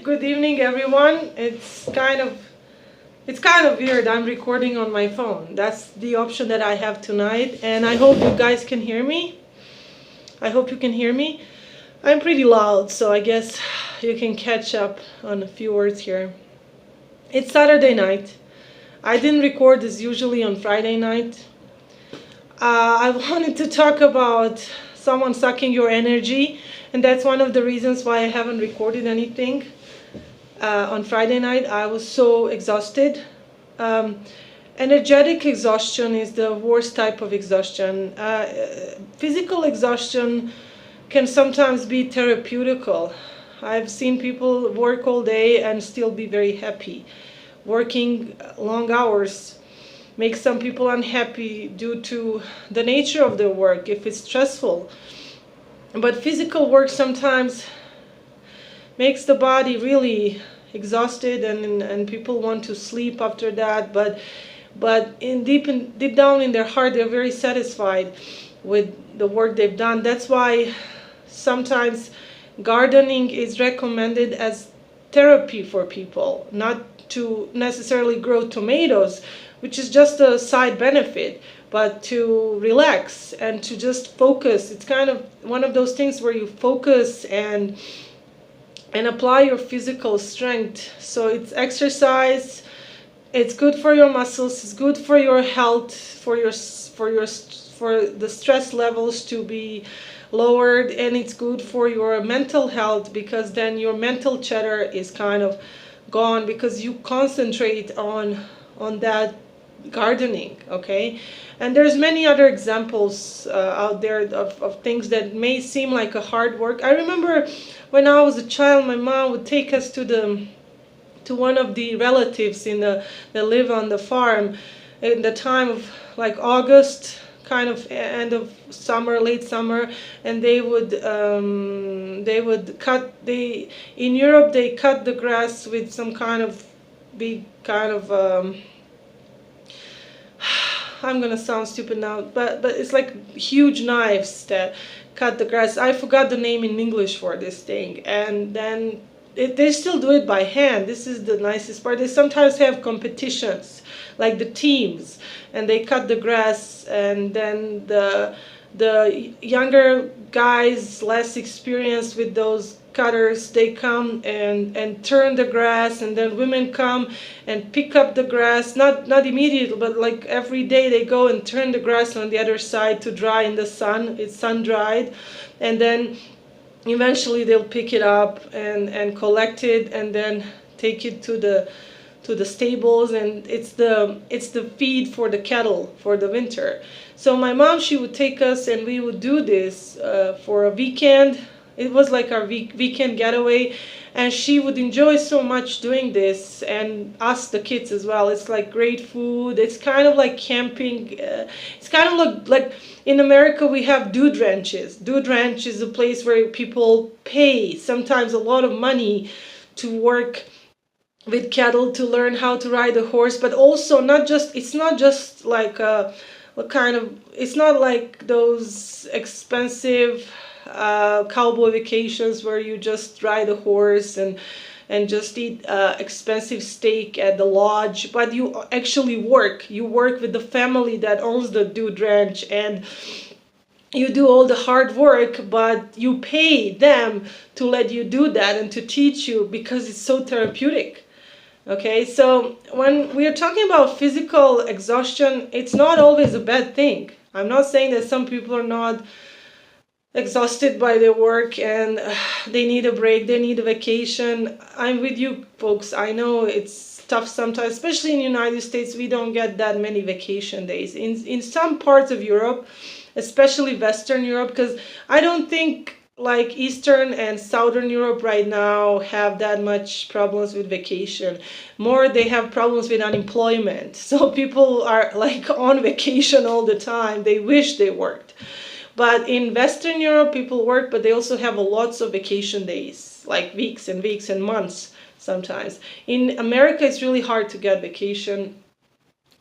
good evening, everyone. It's kind of weird. I'm recording on my phone. That's the option that I have tonight, and I hope you guys can hear me. I hope you can hear me. I'm pretty loud, so I guess you can catch up on a few words here. It's Saturday night. I didn't record as usually on Friday night. I wanted to talk about someone sucking your energy, and that's one of the reasons why I haven't recorded anything on Friday night. I was so exhausted. Energetic exhaustion is the worst type of exhaustion. Physical exhaustion can sometimes be therapeutical. I've seen people work all day and still be very happy. Working long hours makes some people unhappy due to the nature of their work, if it's stressful. But physical work sometimes makes the body really exhausted, and people want to sleep after that, but deep down in their heart they're very satisfied with the work they've done. That's why sometimes gardening is recommended as therapy for people, not to necessarily grow tomatoes, which is just a side benefit, but to relax and to just focus. It's kind of one of those things where you focus and apply your physical strength. So it's exercise. It's good for your muscles. It's good for your health, for the stress levels to be lowered, and it's good for your mental health, because then your mental chatter is kind of gone because you concentrate on that gardening. Okay, and there's many other examples out there of things that may seem like a hard work. I remember when I was a child, my mom would take us to one of the relatives that live on the farm in the time of like August, kind of end of summer, late summer, and they would cut. In Europe they cut the grass with some kind of big kind of I'm gonna sound stupid now, but it's like huge knives that cut the grass. I forgot the name in English for this thing, and then they still do it by hand. This is the nicest part. They sometimes have competitions, like the teams, and they cut the grass, and then the younger guys, less experienced with those cutters, they come and turn the grass, and then women come and pick up the grass, not immediately, but like every day they go and turn the grass on the other side to dry in the sun. It's sun dried, and then eventually they'll pick it up and collect it and then take it to the stables, and it's the feed for the cattle for the winter. So my mom, she would take us, and we would do this for a weekend. It was like our weekend getaway, and she would enjoy so much doing this, and us, the kids, as well. It's like great food. It's kind of like camping. It's kind of like in America we have dude ranches. Dude ranch is a place where people pay sometimes a lot of money to work with cattle, to learn how to ride a horse, but also it's not just like it's not like those expensive cowboy vacations where you just ride a horse and just eat expensive steak at the lodge, but you actually work. You work with the family that owns the dude ranch, and you do all the hard work, but you pay them to let you do that and to teach you, because it's so therapeutic. Okay, so when we are talking about physical exhaustion, it's not always a bad thing. I'm not saying that some people are not exhausted by their work and they need a break, they need a vacation. I'm with you folks. I know it's tough sometimes, especially in the United States. We don't get that many vacation days. In some parts of Europe, especially Western Europe, because I don't think like Eastern and Southern Europe right now have that much problems with vacation. More, they have problems with unemployment. So people are like on vacation all the time. They wish they worked. But in Western Europe, people work, but they also have lots of vacation days, like weeks and weeks and months sometimes. In America, it's really hard to get vacation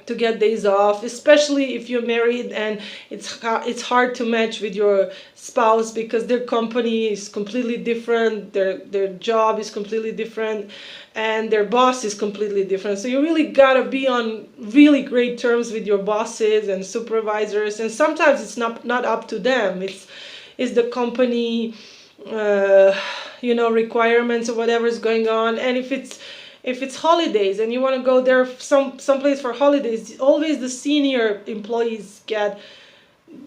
to get days off, especially if you're married and it's hard to match with your spouse because their company is completely different, their job is completely different, and their boss is completely different. So you really gotta be on really great terms with your bosses and supervisors, and sometimes it's not up to them. It's the company requirements or whatever is going on. And if it's holidays and you want to go there someplace for holidays, always the senior employees get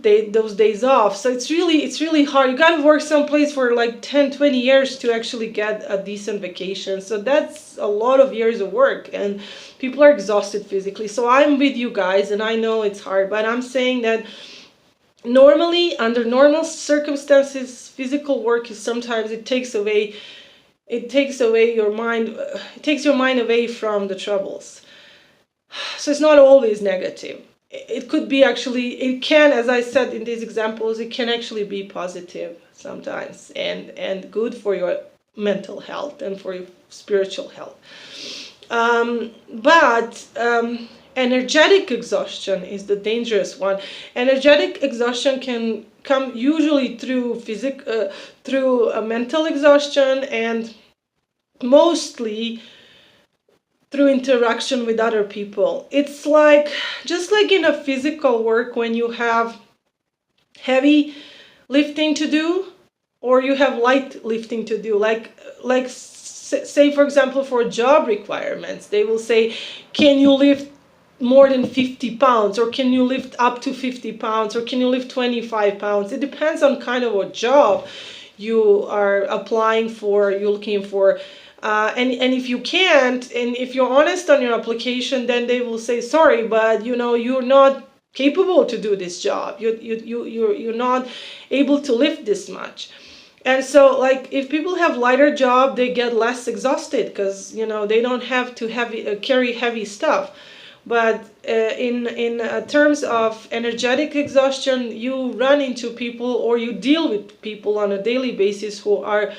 those days off. So it's really hard. You got to work someplace for like 10-20 years to actually get a decent vacation. So that's a lot of years of work, and people are exhausted physically. So I'm with you guys, and I know it's hard, but I'm saying that normally, under normal circumstances, physical work is sometimes it takes your mind away from the troubles. So it's not always negative. It could be it can, as I said in these examples, it can actually be positive sometimes and good for your mental health and for your spiritual health. But energetic exhaustion is the dangerous one. Energetic exhaustion can come usually through mental exhaustion, and mostly through interaction with other people. It's just like in a physical work, when you have heavy lifting to do or you have light lifting to do, say for example for job requirements, they will say, can you lift more than 50 pounds, or can you lift up to 50 pounds, or can you lift 25 pounds? It depends on kind of a job you are applying for, you're looking for. And if you can't, and if you're honest on your application, then they will say, sorry, but you're not capable to do this job. You're not able to lift this much. And so, if people have lighter job, they get less exhausted because they don't have to carry heavy stuff. But in terms of energetic exhaustion, you run into people or you deal with people on a daily basis who are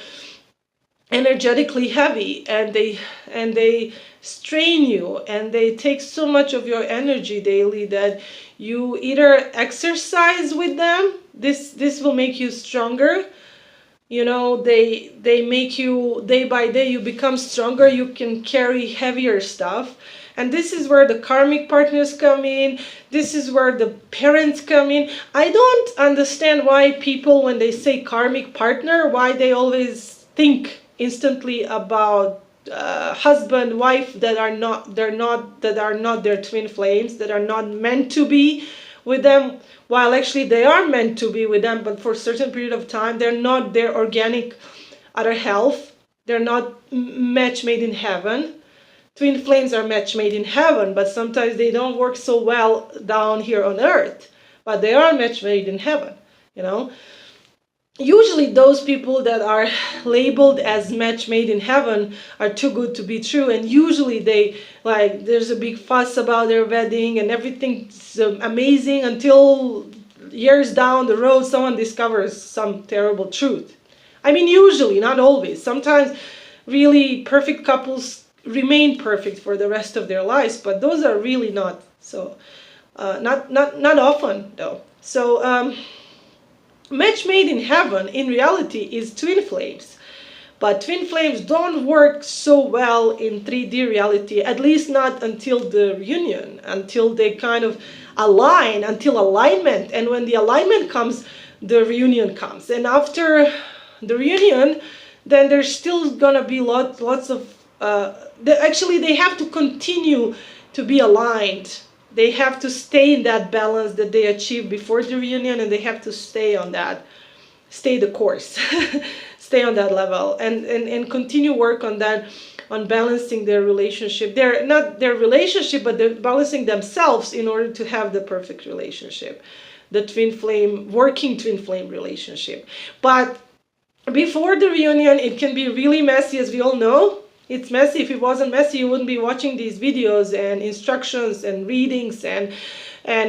energetically heavy, and they strain you, and they take so much of your energy daily that you either exercise with them. This will make you stronger. They make you, day by day you become stronger, you can carry heavier stuff. And this is where the karmic partners come in. This is where the parents come in. I don't understand why people, when they say karmic partner, why they always think instantly about husband, wife that are not their twin flames, that are not meant to be with them, while actually they are meant to be with them, but for a certain period of time, they're not their organic other half. They're not match made in heaven. Twin flames are match made in heaven, but sometimes they don't work so well down here on earth, but they are match made in heaven, Usually those people that are labeled as match made in heaven are too good to be true, and usually there's a big fuss about their wedding and everything's amazing until years down the road someone discovers some terrible truth. I mean, usually, not always. Sometimes really perfect couples remain perfect for the rest of their lives, but those are really not so not often though. So match made in heaven in reality is twin flames, but twin flames don't work so well in 3D reality, at least not until the reunion, until they kind of align, until alignment. And when the alignment comes, the reunion comes, and after the reunion, then there's still gonna be lots of they have to continue to be aligned. They have to stay in that balance that they achieved before the reunion, and they have to stay the course, stay on that level, and continue work on that, on balancing their relationship. They're not their relationship, but they're balancing themselves in order to have the perfect relationship, the working twin flame relationship. But before the reunion, it can be really messy, as we all know. It's messy. If it wasn't messy, you wouldn't be watching these videos and instructions and readings and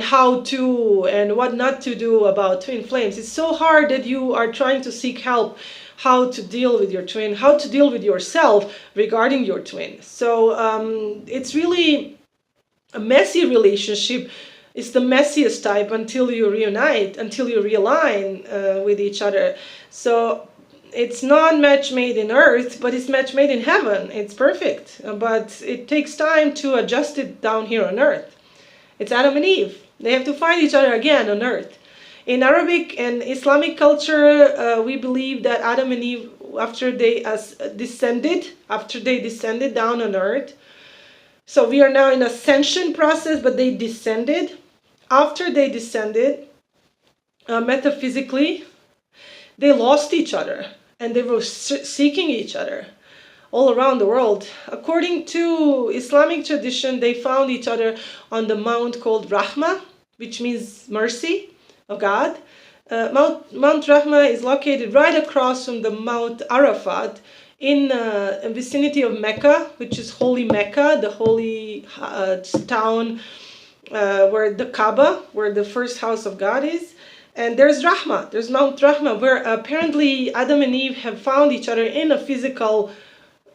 how to and what not to do about twin flames. It's so hard that you are trying to seek help, how to deal with your twin, how to deal with yourself regarding your twin. So it's really A messy relationship is the messiest type until you reunite, until you realign with each other. So it's not match made in earth, but it's match made in heaven. It's perfect, but it takes time to adjust it down here on earth. It's Adam and Eve. They have to find each other again on earth. In Arabic and Islamic culture, we believe that Adam and Eve, after they descended down on earth, so we are now in ascension process, but they descended. After they descended, metaphysically, they lost each other and they were seeking each other all around the world. According to Islamic tradition, they found each other on the mount called Rahma, which means mercy of God. Mount Rahma is located right across from the Mount Arafat in the vicinity of Mecca, which is holy Mecca, the holy town where the Kaaba, where the first house of God is. And there's Rahma, there's Mount Rahma, where apparently Adam and Eve have found each other in a physical,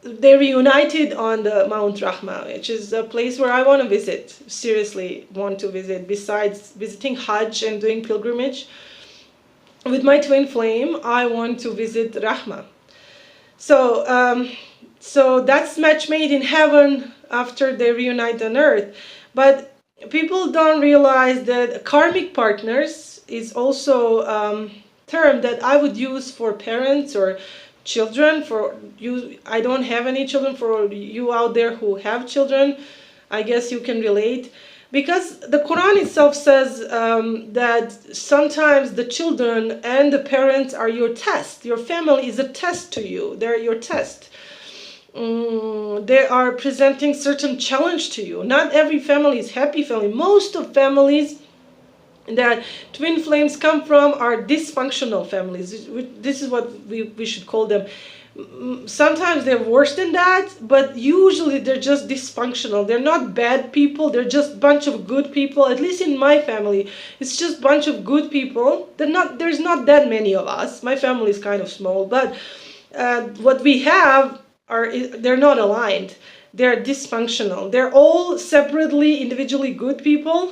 they reunited on the Mount Rahma, which is a place where I want to visit, seriously want to visit, besides visiting Hajj and doing pilgrimage. With my twin flame, I want to visit Rahma. So that's match made in heaven after they reunite on earth. But people don't realize that karmic partners is also a term that I would use for parents or children. For you, I don't have any children. For you out there who have children, I guess you can relate. Because the Quran itself says that sometimes the children and the parents are your test. Your family is a test to you. They're your test. They are presenting certain challenge to you. Not every family is happy family. Most of families that twin flames come from are dysfunctional families. This is what we should call them. Sometimes they're worse than that, but usually they're just dysfunctional. They're not bad people, they're just a bunch of good people. At least in my family, it's just a bunch of good people. There's not that many of us. My family is kind of small, but what we have they're not aligned. They're dysfunctional. They're all separately, individually good people,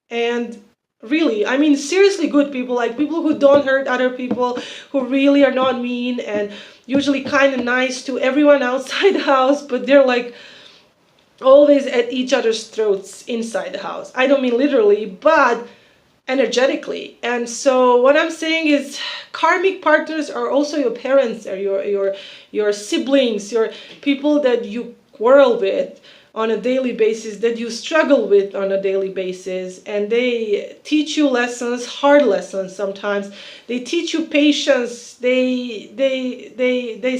and really, I mean, seriously good people, like people who don't hurt other people, who really are not mean and usually kind of nice to everyone outside the house, but they're like always at each other's throats inside the house. I don't mean literally, but energetically. And so what I'm saying is karmic partners are also your parents, or your siblings, your people that you quarrel with on a daily basis, that you struggle with on a daily basis, and they teach you lessons, hard lessons sometimes. They teach you patience. They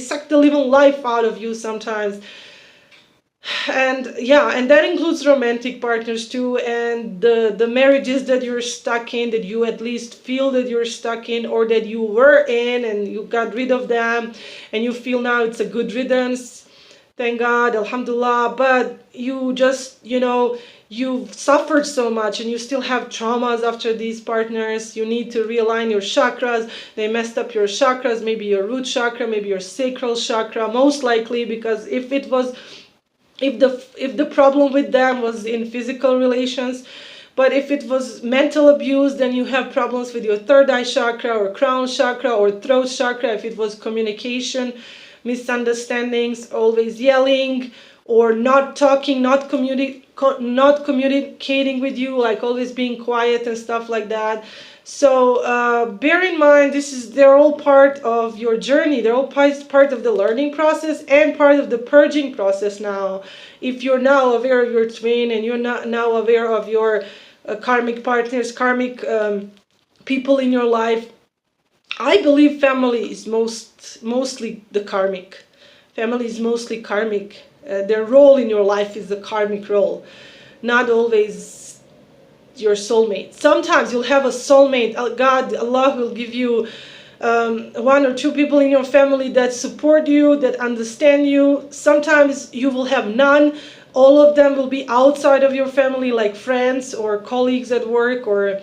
suck the living life out of you sometimes. And yeah, and that includes romantic partners too, and the marriages that you're stuck in, that you at least feel that you're stuck in, or that you were in and you got rid of them and you feel now it's a good riddance. Thank God, alhamdulillah. But you just, you've suffered so much and you still have traumas after these partners. You need to realign your chakras. They messed up your chakras, maybe your root chakra, maybe your sacral chakra, most likely, because if the problem with them was in physical relations, but if it was mental abuse, then you have problems with your third eye chakra or crown chakra or throat chakra. If it was communication, misunderstandings, always yelling or not talking, not communicating with you, like always being quiet and stuff like that. So bear in mind, they're all part of your journey. They're all part of the learning process and part of the purging process now. If you're now aware of your twin and you're not now aware of your karmic partners, karmic people in your life, I believe family is mostly the karmic. Family is mostly karmic. Their role in your life is the karmic role, not always your soulmate. Sometimes you'll have a soulmate. Allah will give you one or two people in your family that support you, that understand you. Sometimes you will have none. All of them will be outside of your family, like friends or colleagues at work, or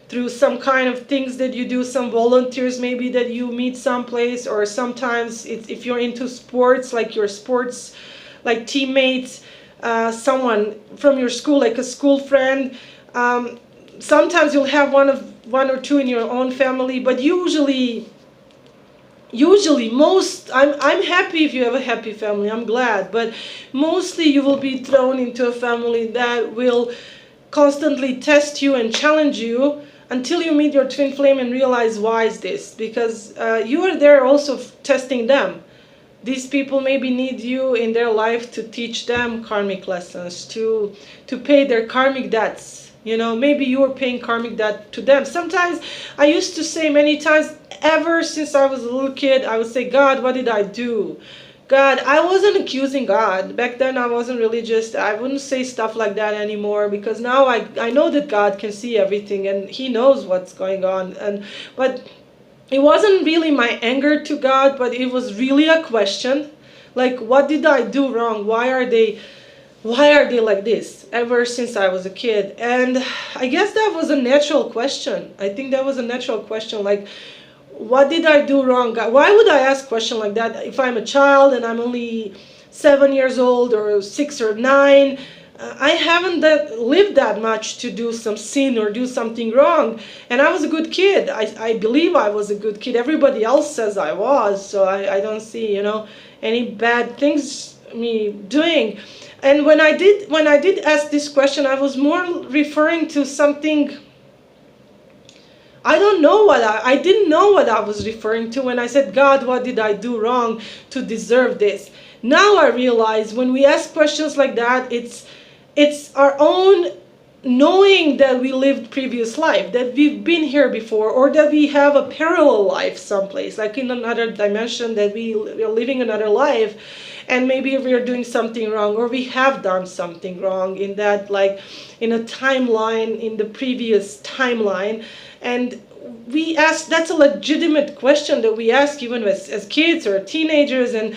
through some kind of things that you do, some volunteers maybe that you meet someplace, or sometimes if you're into sports, like your sports, like teammates, someone from your school, like a school friend. Sometimes you'll have one or two in your own family, but usually most, I'm happy if you have a happy family, I'm glad, but mostly you will be thrown into a family that will constantly test you and challenge you until you meet your twin flame and realize why is this, because you are there also testing them. These people maybe need you in their life to teach them karmic lessons, to pay their karmic debts. You know, maybe you are paying karmic debt to them. Sometimes I used to say many times, ever since I was a little kid, I would say, God, what did I do? God, I wasn't accusing God. Back then I wasn't religious. I wouldn't say stuff like that anymore, because now I know that God can see everything and He knows what's going on. But it wasn't really my anger to God, but it was really a question. Like, what did I do wrong? Why are they like this? Ever since I was a kid. And I guess that was a natural question. I think that was a natural question. Like, what did I do wrong? God, why would I ask a question like that if I'm a child and I'm only 7 years old or 6 or 9? I haven't lived that much to do some sin or do something wrong. And I was a good kid. I believe I was a good kid. Everybody else says I was. So I don't see, any bad things me doing. And when I did ask this question, I was more referring to something. I don't know I didn't know what I was referring to when I said, God, what did I do wrong to deserve this? Now I realize when we ask questions like that, it's our own knowing that we lived previous life, that we've been here before, or that we have a parallel life someplace, like in another dimension, that we are living another life, and maybe we are doing something wrong, or we have done something wrong in that, like in a timeline, in the previous timeline. And we ask, that's a legitimate question that we ask even as kids or teenagers, and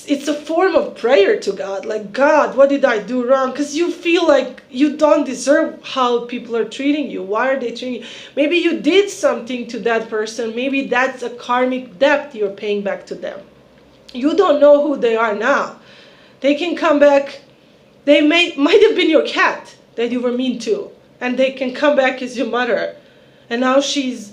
it's a form of prayer to God, like, God, what did I do wrong? Because you feel like you don't deserve how people are treating you. Why are they treating you? Maybe you did something to that person. Maybe that's a karmic debt you're paying back to them. You don't know who they are now. They can come back. They might have been your cat that you were mean to, and they can come back as your mother, and now she's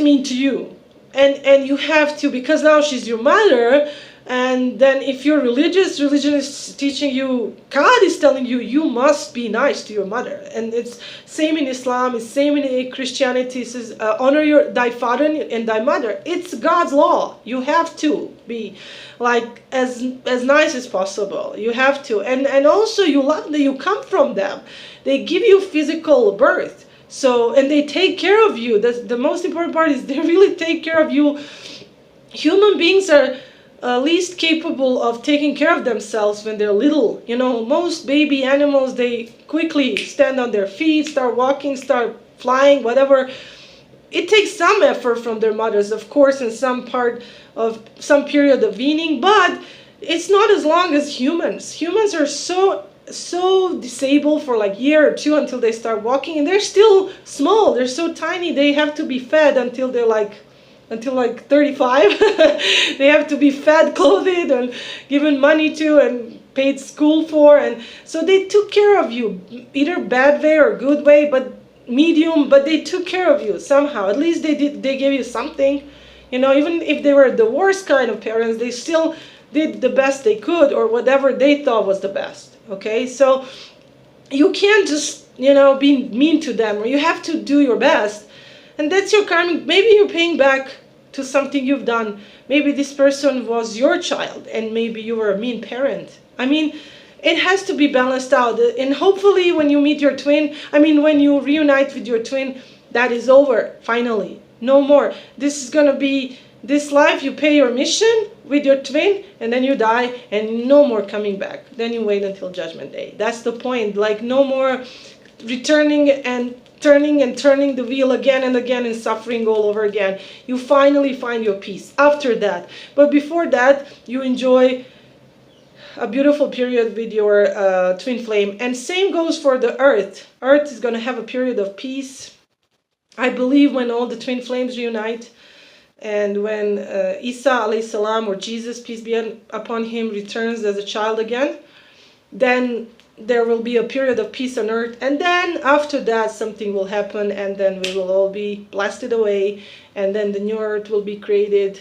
mean to you, and you have to, because now she's your mother. And then if you're religion is teaching you, God is telling you, you must be nice to your mother. And it's same in Islam, it's same in Christianity. It says, honor thy father and thy mother. It's God's law. You have to be like as nice as possible. You have to. And also you love that you come from them. They give you physical birth. So, and they take care of you. The most important part is they really take care of you. Human beings are least capable of taking care of themselves when they're little. Most baby animals, they quickly stand on their feet, start walking, start flying, whatever. It takes some effort from their mothers, of course, in some period of weaning, but it's not as long as humans. Humans are so disabled for like a year or two until they start walking, and they're still small. They're so tiny. They have to be fed until they're like 35. They have to be fed, clothed, and given money to, and paid school for. And so they took care of you, either bad way or good way, but medium, but they took care of you somehow. At least they gave you something. Even if they were the worst kind of parents, they still did the best they could, or whatever they thought was the best. Okay, so you can't just be mean to them, or you have to do your best. And that's your karmic. Maybe you're paying back to something you've done. Maybe this person was your child, and maybe you were a mean parent. I mean, it has to be balanced out. And hopefully when you meet your twin, when you reunite with your twin, that is over, finally. No more. This is going to be this life. You pay your mission with your twin, and then you die, and no more coming back. Then you wait until Judgment Day. That's the point. Like, no more returning and turning the wheel again and again and suffering all over again. You finally find your peace after that. But before that, you enjoy a beautiful period with your twin flame. And same goes for the earth. Earth is going to have a period of peace. I believe when all the twin flames reunite, and when Isa alayhi salam, or Jesus, peace be upon him, returns as a child again, then there will be a period of peace on earth, and then after that something will happen, and then we will all be blasted away, and then the new earth will be created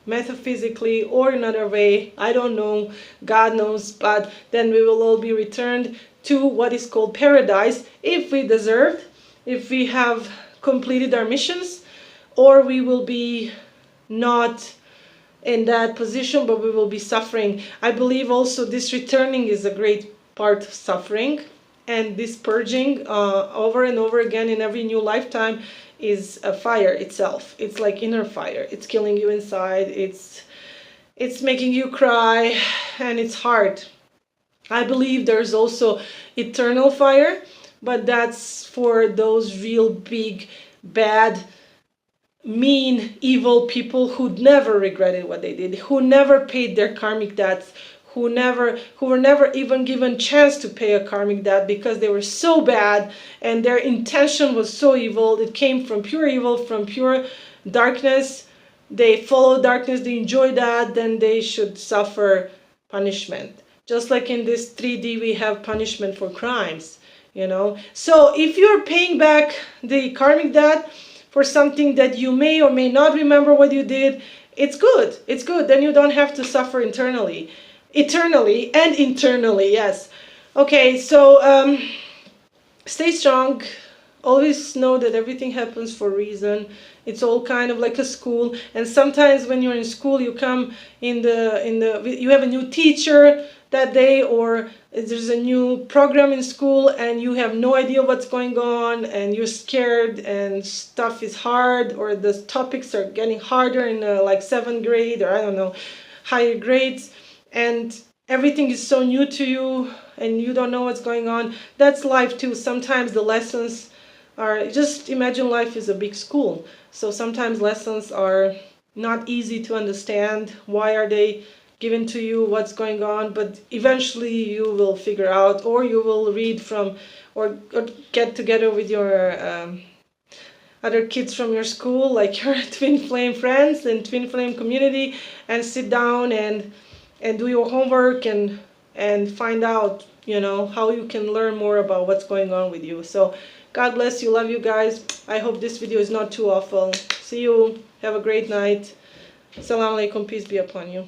metaphysically or another way, I don't know, God knows, but then we will all be returned to what is called paradise if we deserved, if we have completed our missions, or we will be not in that position, but we will be suffering. I believe also this returning is a great part of suffering, and this purging over and over again in every new lifetime is a fire itself. It's like inner fire. It's killing you inside. It's making you cry, and it's hard. I believe there's also eternal fire, but that's for those real big, bad, mean, evil people who never regretted what they did, who never paid their karmic debts, who were never even given chance to pay a karmic debt because they were so bad and their intention was so evil. It came from pure evil, from pure darkness. They follow darkness, they enjoy that, then they should suffer punishment. Just like in this 3D we have punishment for crimes, you know. So if you're paying back the karmic debt for something that you may or may not remember what you did, it's good. It's good. Then you don't have to suffer eternally and internally. Yes. Okay, so stay strong. Always know that everything happens for a reason. It's all kind of like a school, and sometimes when you're in school you come you have a new teacher that day, or there's a new program in school and you have no idea what's going on and you're scared and stuff is hard, or the topics are getting harder in like 7th grade, or I don't know, higher grades, and everything is so new to you and you don't know what's going on. That's life too. Sometimes the lessons are, just imagine life is a big school, so sometimes lessons are not easy to understand. Why are they given to you, what's going on? But eventually you will figure out, or you will read from, or get together with your other kids from your school, like your twin flame friends and twin flame community, and sit down and do your homework and find out, you know, how you can learn more about what's going on with you. So God bless you. Love you guys. I hope this video is not too awful. See you. Have a great night. Assalamu alaikum. Peace be upon you.